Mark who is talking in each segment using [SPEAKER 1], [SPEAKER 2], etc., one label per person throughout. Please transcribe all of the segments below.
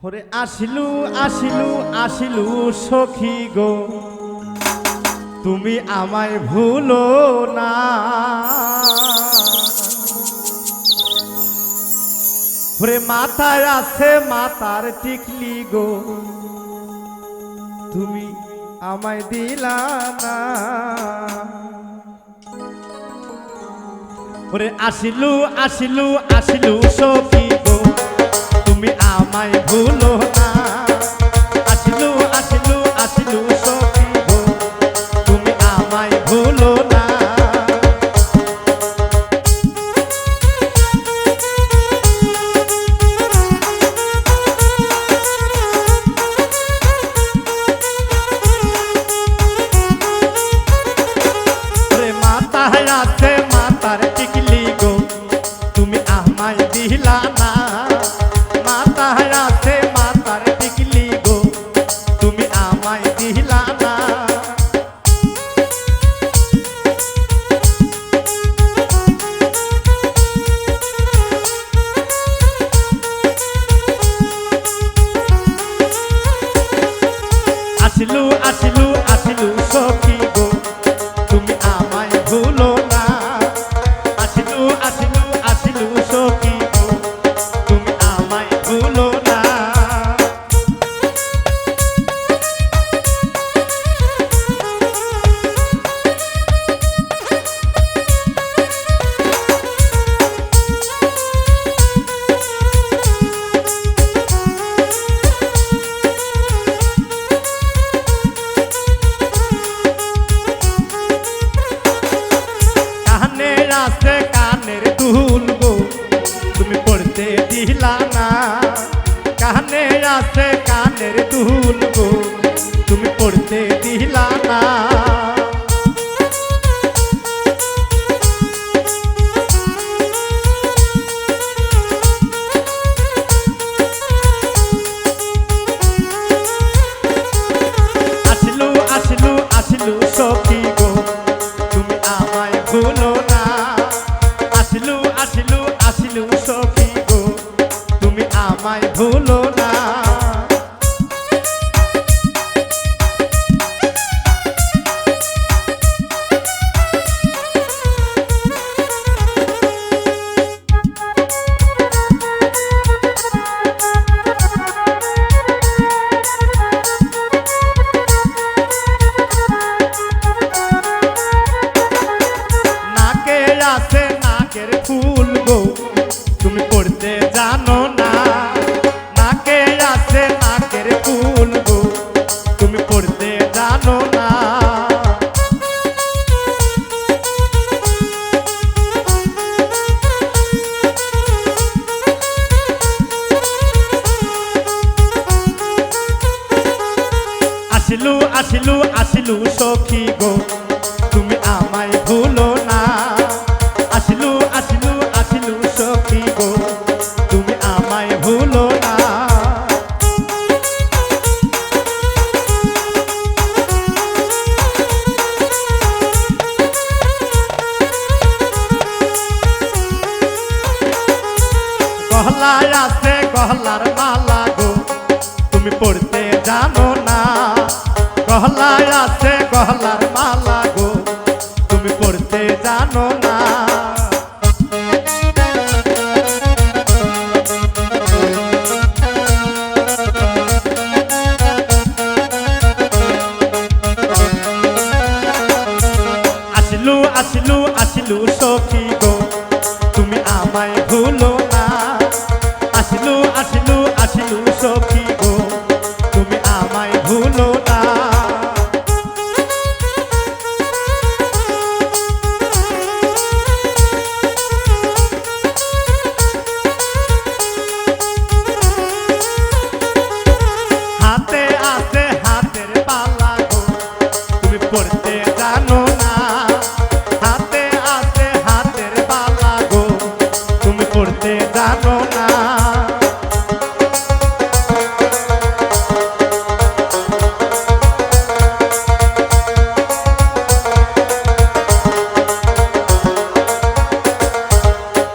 [SPEAKER 1] ওরে আসিলু আসিলু আসিলু সখী গো, তুমি আমায় ভুলো না। ওরে মাথায় আছে মাতার টিকলি গো, তুমি আমায় দিলা না। ওরে আসিলু আসিলু আসিলু সখী গো, তুমি আমায় ভুলো না। আসিলু আসিলু আসিলু সখী গো, তুমি আমায় ভুলো না। ওরে মাথায় আছে মাতার টিকলি গো, তুমি আমায় দিলা না। মাথায় আছে মাতার টিকলি গো, তুমি আমায় দিলা না। আসিলু আসিলু আসিলু সখী গো, তুমি আমায় ভুলো না। আসিলু আসিলু আসিলু সখী গো, তুমি আমায় ভুলো না। কানের আছে কানের দুল গো, তুমি পড়তে দিলা না। কানের আছে কানের দুল গো, তুমি পড়তে দিলা না। আসিলু আসিলু আসিলু সখী গো, তুমি আমায় ভুলো না। আসিলু আসিলু আসিলু সখী গো, তুমি আমায় ভুলো না। নাকে আছে নাকের ফুল গো, তুমি পড়তে জানো না। নাকে আছে নাকের ফুল গো, তুমি পড়তে জানো না। আসিলু আসিলু আসিলু সখী গো, তুমি আমায় ভুলো না। আসিলু আসিলু আসিলু সখী গো, তুমি আমায় ভুলো না। গহলায় আছে গহলার মালা গো, তুমি পড়তে জানো না। গহলায় আছে গহলার মালা গো, তুমি পড়তে জানো না। আসিলু আসিলু আসিলু সখী গো, তুমি আমায় ভুলো না। আসিলু আসিলু আসিলু সখী গো, তুমি আমায় ভুলো না। হাতে আছে হাতের পালা গো, তুমি পড়তে জানো না। হাতে আছে হাতের পালা গো, তুমি পড়তে জানো না।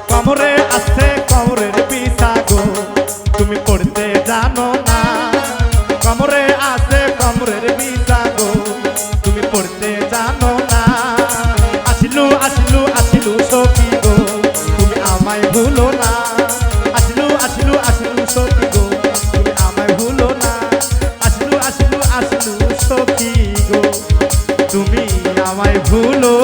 [SPEAKER 1] কমরে আছে কমরের পিছা গো, তুমি পড়তে জানো না। ভুলো